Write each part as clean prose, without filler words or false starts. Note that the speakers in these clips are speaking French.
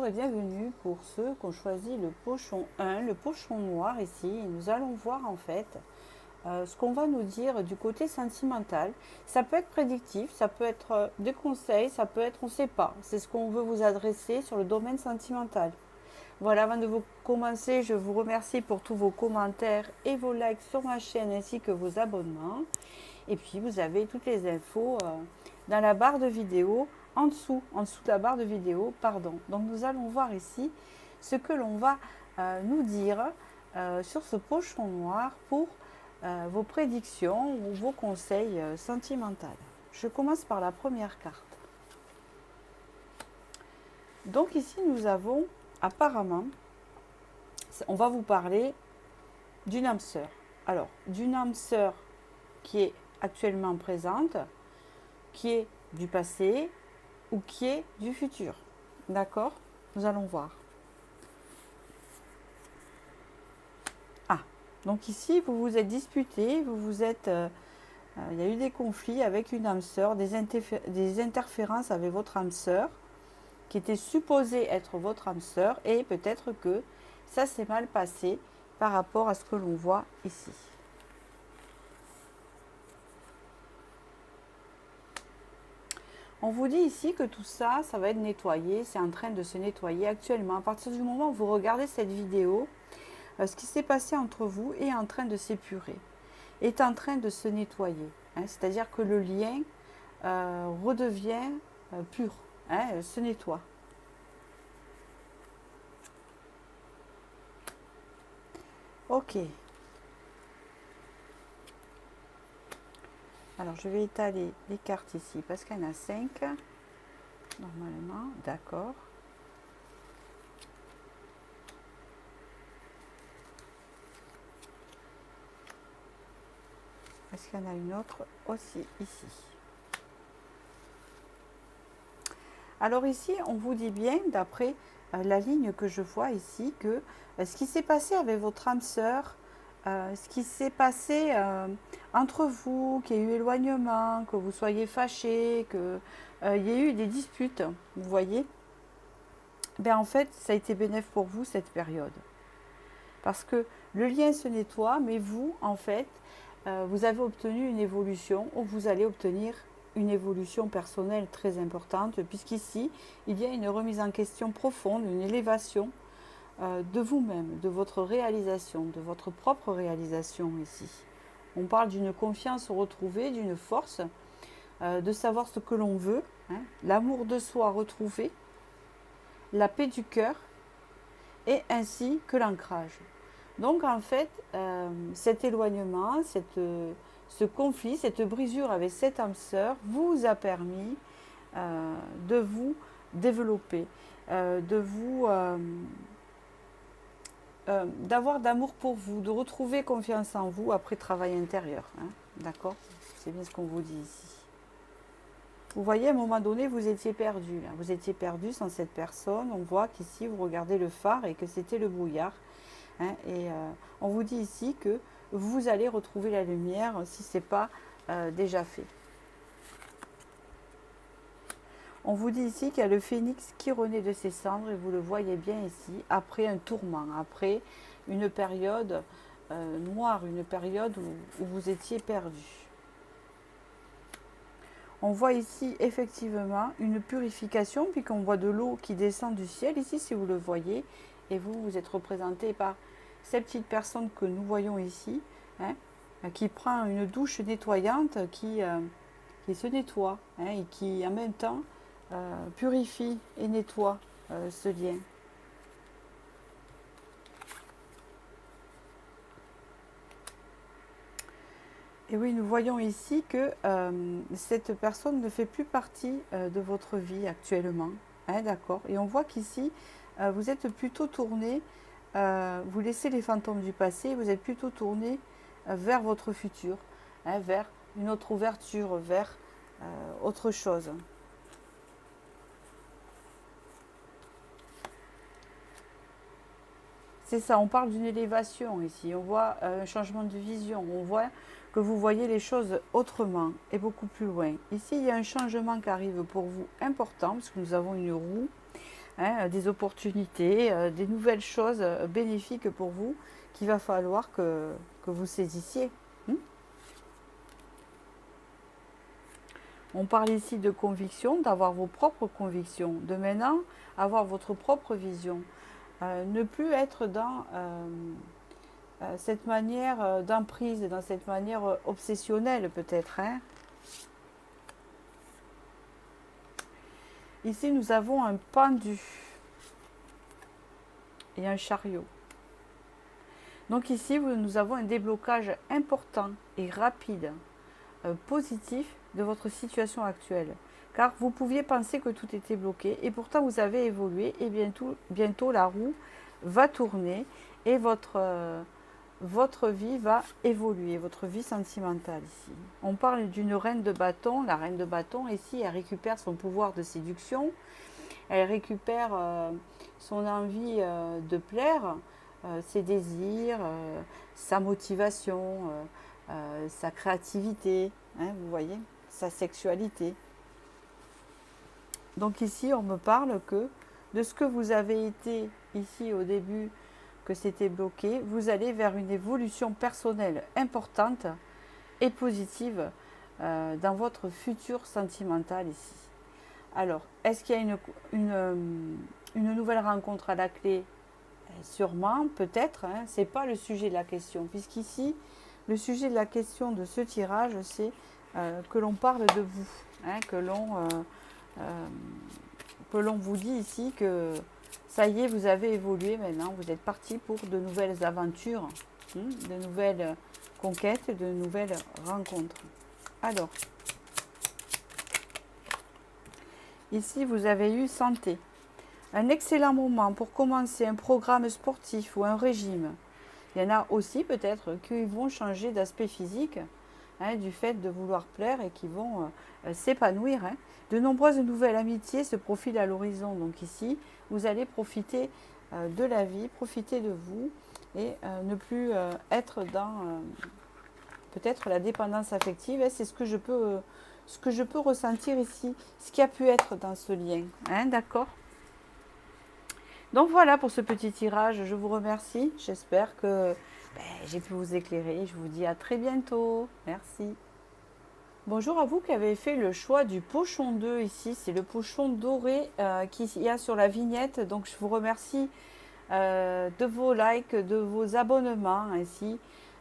et bienvenue pour ceux qui ont choisi le pochon 1, le pochon noir ici. Et nous allons voir en fait ce qu'on va nous dire du côté sentimental. Ça peut être prédictif, ça peut être des conseils, ça peut être on ne sait pas. C'est ce qu'on veut vous adresser sur le domaine sentimental. Voilà, avant de vous commencer, je vous remercie pour tous vos commentaires et vos likes sur ma chaîne ainsi que vos abonnements. Et puis vous avez toutes les infos dans la barre de vidéo, en dessous de la barre de vidéo, pardon. Donc nous allons voir ici ce que l'on va nous dire sur ce pochon noir pour vos prédictions ou vos conseils sentimentaux. Je commence par la première carte. Donc ici nous avons apparemment, on va vous parler d'une âme sœur. Alors, d'une âme sœur qui est actuellement présente, qui est du passé ou qui est du futur. D'accord? Nous allons voir. Ah, donc ici, vous vous êtes disputé, il y a eu des conflits avec une âme sœur, des interférences avec votre âme sœur, qui était supposée être votre âme sœur, et peut-être que ça s'est mal passé par rapport à ce que l'on voit ici. On vous dit ici que tout ça, ça va être nettoyé, c'est en train de se nettoyer actuellement. À partir du moment où vous regardez cette vidéo, ce qui s'est passé entre vous est en train de s'épurer, est en train de se nettoyer. C'est-à-dire que le lien redevient pur, se nettoie. Ok. Alors, je vais étaler les cartes ici parce qu'il y en a 5. Normalement, d'accord. Est-ce qu'il y en a une autre aussi ici? Alors ici, on vous dit bien, d'après la ligne que je vois ici, que ce qui s'est passé avec votre âme sœur, ce qui s'est passé entre vous, qu'il y ait eu éloignement, que vous soyez fâchés, qu'il y ait eu des disputes, vous voyez, ben en fait, ça a été bénéfique pour vous cette période. Parce que le lien se nettoie, mais vous, en fait, vous avez obtenu une évolution, ou vous allez obtenir une évolution personnelle très importante, puisqu'ici, il y a une remise en question profonde, une élévation de vous-même, de votre réalisation, de votre propre réalisation ici. On parle d'une confiance retrouvée, d'une force, de savoir ce que l'on veut, l'amour de soi retrouvé, la paix du cœur, et ainsi que l'ancrage. Donc en fait, cet éloignement, ce conflit, cette brisure avec cette âme sœur vous a permis de vous développer, d'avoir d'amour pour vous, de retrouver confiance en vous après travail intérieur. D'accord? C'est bien ce qu'on vous dit ici. Vous voyez, à un moment donné, vous étiez perdu. Vous étiez perdu sans cette personne. On voit qu'ici, vous regardez le phare et que c'était le brouillard. On vous dit ici que vous allez retrouver la lumière si ce n'est pas déjà fait. On vous dit ici qu'il y a le phénix qui renaît de ses cendres, et vous le voyez bien ici, après un tourment, après une période noire, une période où vous étiez perdu. On voit ici effectivement une purification, puisqu'on voit de l'eau qui descend du ciel, ici si vous le voyez, et vous êtes représenté par cette petite personne que nous voyons ici, qui prend une douche nettoyante, qui se nettoie, et qui en même temps purifie et nettoie ce lien. Et oui, nous voyons ici que cette personne ne fait plus partie de votre vie actuellement. D'accord. Et on voit qu'ici, vous êtes plutôt tourné, vous laissez les fantômes du passé, vous êtes plutôt tourné vers votre futur, vers une autre ouverture, vers autre chose. C'est ça, on parle d'une élévation ici, on voit un changement de vision, on voit que vous voyez les choses autrement et beaucoup plus loin. Ici, il y a un changement qui arrive pour vous important, parce que nous avons une roue hein, des opportunités, des nouvelles choses bénéfiques pour vous qu'il va falloir que vous saisissiez. Hmm. On parle ici de conviction, d'avoir vos propres convictions, de maintenant avoir votre propre vision. Ne plus être dans cette manière d'emprise, dans cette manière obsessionnelle peut-être. Hein. Ici, nous avons un pendu et un chariot. Donc ici, nous avons un déblocage important et rapide, positif de votre situation actuelle. Car vous pouviez penser que tout était bloqué et pourtant vous avez évolué et bientôt la roue va tourner et votre vie va évoluer, votre vie sentimentale ici. On parle d'une reine de bâton. La reine de bâton ici, elle récupère son pouvoir de séduction, elle récupère son envie de plaire, ses désirs, sa motivation, sa créativité, hein, vous voyez, sa sexualité. Donc ici, on me parle que de ce que vous avez été ici au début, que c'était bloqué, vous allez vers une évolution personnelle importante et positive dans votre futur sentimental ici. Alors, est-ce qu'il y a une nouvelle rencontre à la clé? Sûrement, peut-être, hein, ce n'est pas le sujet de la question, puisqu'ici, le sujet de la question de ce tirage, c'est que l'on parle de vous, hein, que l'on vous dit ici que ça y est, vous avez évolué maintenant, vous êtes parti pour de nouvelles aventures, de nouvelles conquêtes, de nouvelles rencontres. Alors, ici, vous avez eu santé. Un excellent moment pour commencer un programme sportif ou un régime. Il y en a aussi peut-être qui vont changer d'aspect physique, hein, du fait de vouloir plaire et qui vont s'épanouir. Hein. De nombreuses nouvelles amitiés se profilent à l'horizon. Donc ici, vous allez profiter de la vie, profiter de vous et ne plus être dans peut-être la dépendance affective. C'est ce que je peux ressentir ici, ce qui a pu être dans ce lien. Hein, d'accord ? Donc voilà pour ce petit tirage, je vous remercie. J'espère que j'ai pu vous éclairer. Je vous dis à très bientôt. Merci. Bonjour à vous qui avez fait le choix du pochon 2 ici. C'est le pochon doré qu'il y a sur la vignette. Donc je vous remercie de vos likes, de vos abonnements ainsi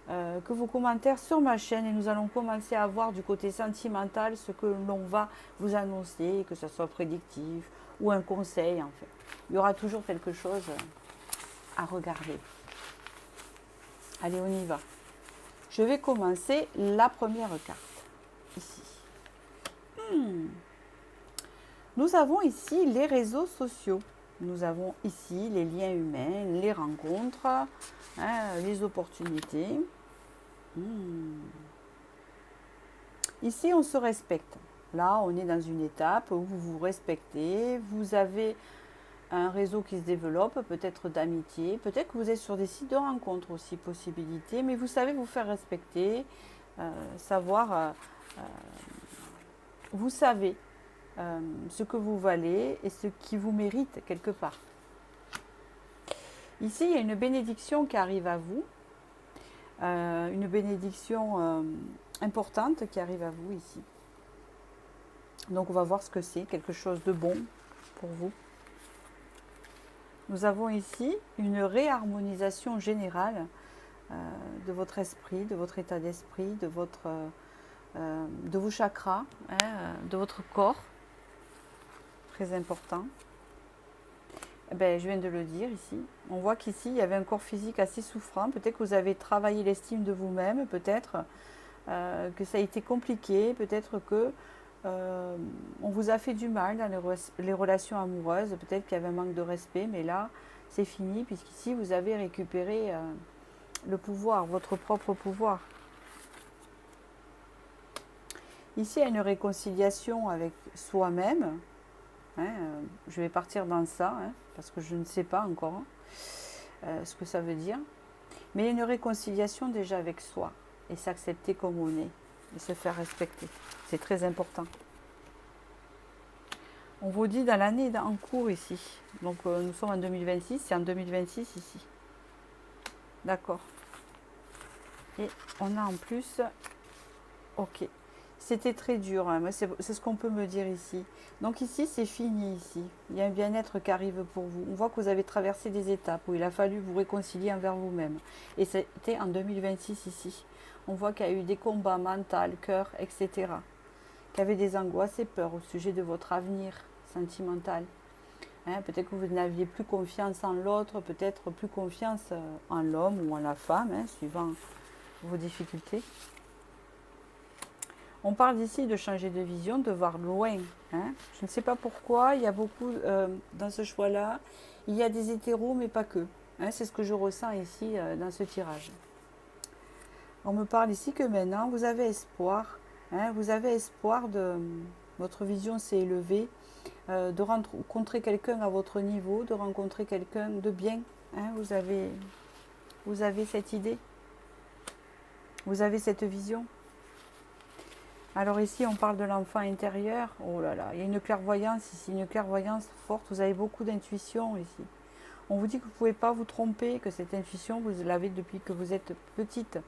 que vos commentaires sur ma chaîne. Et nous allons commencer à voir du côté sentimental ce que l'on va vous annoncer, que ce soit prédictif ou un conseil en fait. Il y aura toujours quelque chose à regarder. Allez, on y va. Je vais commencer la première carte. Ici. Nous avons ici les réseaux sociaux. Nous avons ici les liens humains, les rencontres, hein, les opportunités. Ici, on se respecte. Là, on est dans une étape où vous vous respectez. Vous avez un réseau qui se développe, peut-être d'amitié. Peut-être que vous êtes sur des sites de rencontres aussi, possibilités. Mais vous savez vous faire respecter, vous savez ce que vous valez et ce qui vous mérite quelque part. Ici, il y a une bénédiction qui arrive à vous. Une bénédiction importante qui arrive à vous ici. Donc on va voir ce que c'est, quelque chose de bon pour vous. Nous avons ici une réharmonisation générale de votre esprit, de votre état d'esprit, de vos chakras, hein, de votre corps. Très important. Je viens de le dire ici. On voit qu'ici, il y avait un corps physique assez souffrant. Peut-être que vous avez travaillé l'estime de vous-même. Peut-être que ça a été compliqué. Peut-être que on vous a fait du mal dans les relations amoureuses. Peut-être qu'il y avait un manque de respect. Mais là, c'est fini puisqu'ici, vous avez récupéré le pouvoir, votre propre pouvoir. Ici, il y a une réconciliation avec soi-même. Hein, je vais partir dans ça, hein, parce que je ne sais pas encore ce que ça veut dire. Mais il y a une réconciliation déjà avec soi, et s'accepter comme on est, et se faire respecter. C'est très important. On vous dit dans l'année en cours ici. Donc nous sommes en 2026, c'est en 2026 ici. D'accord. Et on a en plus, ok, c'était très dur, hein, c'est ce qu'on peut me dire ici. Donc ici, c'est fini ici. Il y a un bien-être qui arrive pour vous. On voit que vous avez traversé des étapes où il a fallu vous réconcilier envers vous-même. Et c'était en 2026 ici. On voit qu'il y a eu des combats mentaux, cœur, etc. Qu'il y avait des angoisses et peurs au sujet de votre avenir sentimental. Hein, peut-être que vous n'aviez plus confiance en l'autre, peut-être plus confiance en l'homme ou en la femme, hein, suivant vos difficultés. On parle ici de changer de vision, de voir loin. Hein. Je ne sais pas pourquoi, il y a beaucoup, dans ce choix-là, il y a des hétéros, mais pas que. Hein, c'est ce que je ressens ici dans ce tirage. On me parle ici que maintenant, vous avez espoir. Hein, vous avez espoir de... Votre vision s'est élevée, de rencontrer quelqu'un à votre niveau, de rencontrer quelqu'un de bien. Hein, vous avez cette idée. Vous avez cette vision. Alors ici, on parle de l'enfant intérieur. Oh là là, il y a une clairvoyance ici, une clairvoyance forte. Vous avez beaucoup d'intuition ici. On vous dit que vous ne pouvez pas vous tromper, que cette intuition, vous l'avez depuis que vous êtes petite.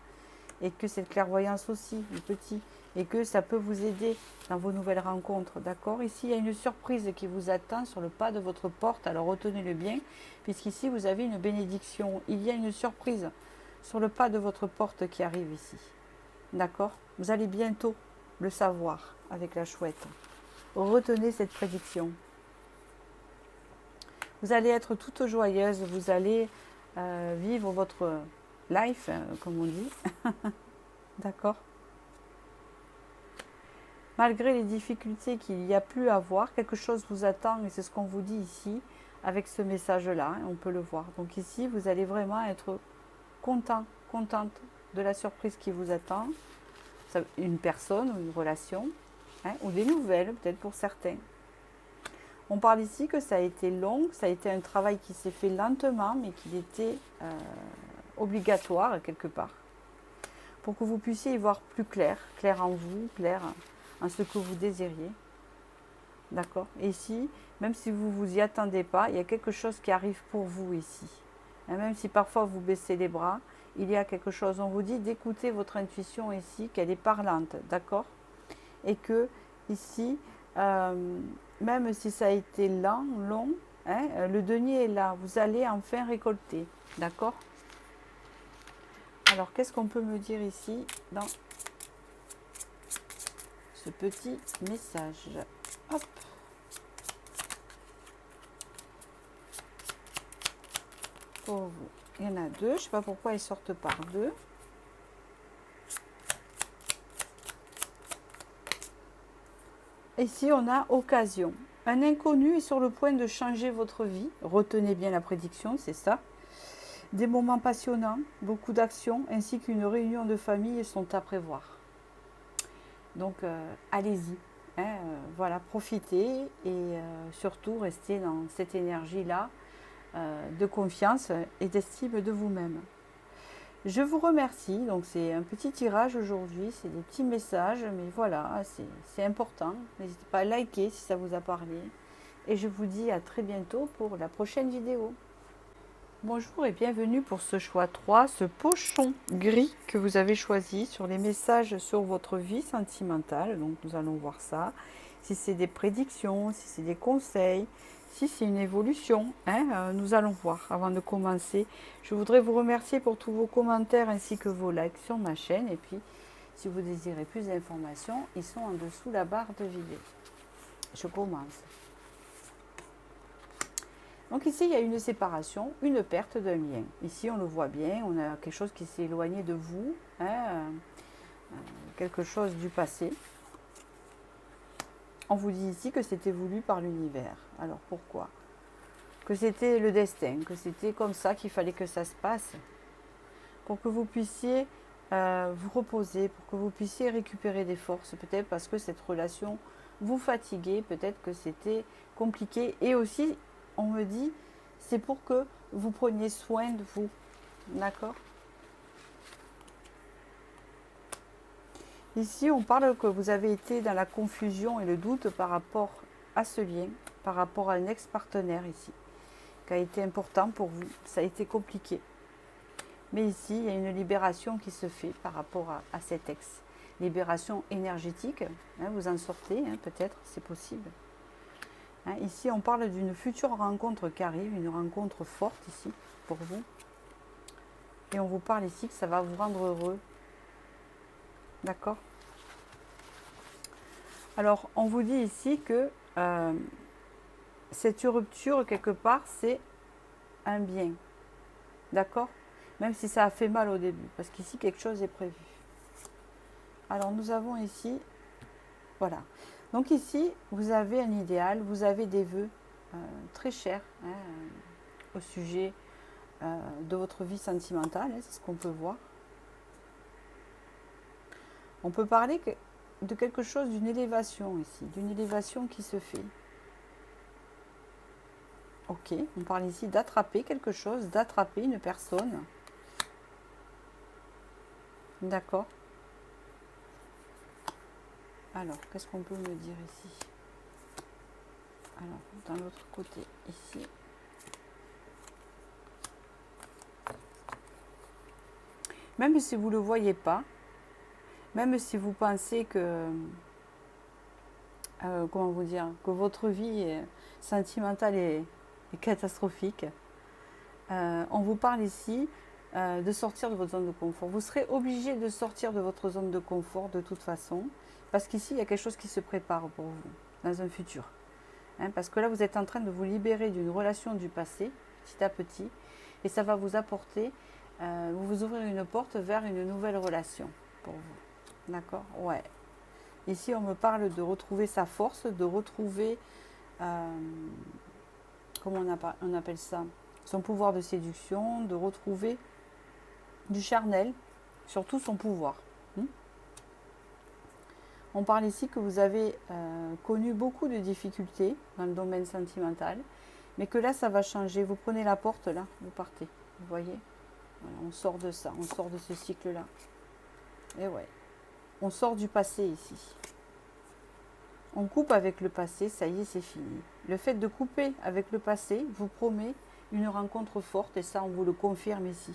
Et que cette clairvoyance aussi est petite. Et que ça peut vous aider dans vos nouvelles rencontres. D'accord? Ici, il y a une surprise qui vous attend sur le pas de votre porte. Alors retenez-le bien, puisqu'ici, vous avez une bénédiction. Il y a une surprise sur le pas de votre porte qui arrive ici. D'accord? Vous allez bientôt le savoir avec la chouette. Retenez cette prédiction. Vous allez être toute joyeuse, vous allez vivre votre life, comme on dit. D'accord? Malgré les difficultés qu'il y a pu avoir, quelque chose vous attend et c'est ce qu'on vous dit ici avec ce message-là, on peut le voir. Donc ici, vous allez vraiment être content, contente de la surprise qui vous attend. Une personne ou une relation, hein, ou des nouvelles peut-être pour certains. On parle ici que ça a été long, ça a été un travail qui s'est fait lentement, mais qu'il était obligatoire quelque part, pour que vous puissiez y voir plus clair, clair en vous, clair en ce que vous désiriez. D'accord? Et ici, même si vous ne vous y attendez pas, il y a quelque chose qui arrive pour vous ici. Et même si parfois vous baissez les bras, il y a quelque chose. On vous dit d'écouter votre intuition ici, qu'elle est parlante, d'accord? Et que ici, même si ça a été lent, long, hein, le denier est là. Vous allez enfin récolter, d'accord? Alors, qu'est-ce qu'on peut me dire ici dans ce petit message? Hop. Pour vous. Il y en a deux. Je ne sais pas pourquoi ils sortent par deux. Ici, on a occasion. Un inconnu est sur le point de changer votre vie. Retenez bien la prédiction, c'est ça. Des moments passionnants, beaucoup d'actions, ainsi qu'une réunion de famille sont à prévoir. Donc, allez-y. Hein, voilà, profitez et surtout restez dans cette énergie-là de confiance et d'estime de vous-même. Je vous remercie. Donc, c'est un petit tirage aujourd'hui, c'est des petits messages, mais voilà, c'est important. N'hésitez pas à liker si ça vous a parlé. Et je vous dis à très bientôt pour la prochaine vidéo. Bonjour et bienvenue pour ce choix 3, ce pochon gris que vous avez choisi sur les messages sur votre vie sentimentale. Donc nous allons voir ça, si c'est des prédictions, si c'est des conseils, si c'est une évolution, hein, nous allons voir. Avant de commencer, je voudrais vous remercier pour tous vos commentaires ainsi que vos likes sur ma chaîne. Et puis, si vous désirez plus d'informations, ils sont en dessous la barre de vidéo. Je commence. Donc ici, il y a une séparation, une perte d'un lien. Ici, on le voit bien, on a quelque chose qui s'est éloigné de vous, hein, quelque chose du passé. On vous dit ici que c'était voulu par l'univers. Alors pourquoi? Que c'était le destin, que c'était comme ça qu'il fallait que ça se passe. Pour que vous puissiez vous reposer, pour que vous puissiez récupérer des forces, peut-être parce que cette relation vous fatiguait, peut-être que c'était compliqué. Et aussi, on me dit, c'est pour que vous preniez soin de vous. D'accord? Ici, on parle que vous avez été dans la confusion et le doute par rapport à ce lien par rapport à un ex-partenaire ici, qui a été important pour vous. Ça a été compliqué. Mais ici, il y a une libération qui se fait par rapport à cet ex. Libération énergétique, hein, vous en sortez, hein, peut-être, c'est possible. Hein, ici, on parle d'une future rencontre qui arrive, une rencontre forte ici, pour vous. Et on vous parle ici que ça va vous rendre heureux. D'accord? Alors, on vous dit ici que cette rupture, quelque part, c'est un bien. D'accord? Même si ça a fait mal au début, parce qu'ici, quelque chose est prévu. Alors, nous avons ici, voilà. Donc ici, vous avez un idéal, vous avez des vœux très chers hein, au sujet de votre vie sentimentale, hein, c'est ce qu'on peut voir. On peut parler de quelque chose, d'une élévation ici, d'une élévation qui se fait. Ok, on parle ici d'attraper quelque chose, d'attraper une personne. D'accord. Alors, qu'est-ce qu'on peut me dire ici? Alors, dans l'autre côté, ici. Même si vous ne le voyez pas, même si vous pensez que, comment vous dire, que votre vie sentimentale est catastrophique, on vous parle ici de sortir de votre zone de confort. Vous serez obligé de sortir de votre zone de confort de toute façon, parce qu'ici, il y a quelque chose qui se prépare pour vous, dans un futur. Hein, parce que là, vous êtes en train de vous libérer d'une relation du passé, petit à petit, et ça va vous apporter, vous ouvrir une porte vers une nouvelle relation pour vous. D'accord? Ouais. Ici, on me parle de retrouver sa force, de retrouver, comment on appelle ça? Son pouvoir de séduction, de retrouver du charnel, surtout son pouvoir. On parle ici que vous avez connu beaucoup de difficultés dans le domaine sentimental, mais que là, ça va changer. Vous prenez la porte, là, vous partez. Vous voyez? Voilà, on sort de ça, on sort de ce cycle-là. Et ouais, on sort du passé ici. On coupe avec le passé, ça y est, c'est fini. Le fait de couper avec le passé vous promet une rencontre forte, et ça, on vous le confirme ici.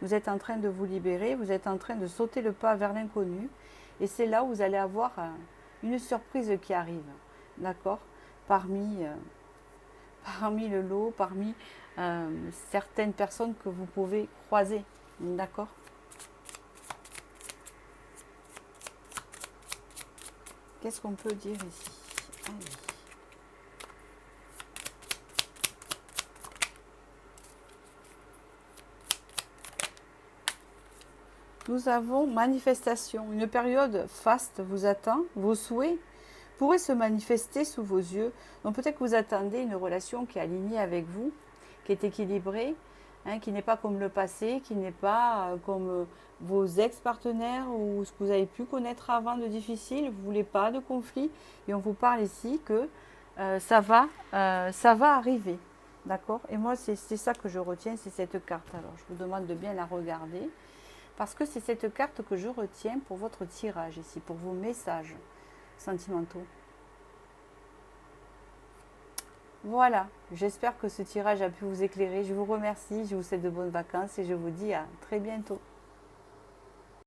Vous êtes en train de vous libérer, vous êtes en train de sauter le pas vers l'inconnu, et c'est là où vous allez avoir une surprise qui arrive, d'accord? Parmi le lot, parmi certaines personnes que vous pouvez croiser, d'accord? Qu'est-ce qu'on peut dire ici? Allez. Nous avons manifestation. Une période faste vous attend. Vos souhaits pourraient se manifester sous vos yeux. Donc peut-être que vous attendez une relation qui est alignée avec vous, qui est équilibrée, hein, qui n'est pas comme le passé, qui n'est pas comme vos ex-partenaires ou ce que vous avez pu connaître avant de difficile. Vous ne voulez pas de conflit. Et on vous parle ici que ça va arriver. D'accord? Et moi, c'est ça que je retiens, c'est cette carte. Alors, je vous demande de bien la regarder. Parce que c'est cette carte que je retiens pour votre tirage ici, pour vos messages sentimentaux. Voilà, j'espère que ce tirage a pu vous éclairer. Je vous remercie, je vous souhaite de bonnes vacances et je vous dis à très bientôt.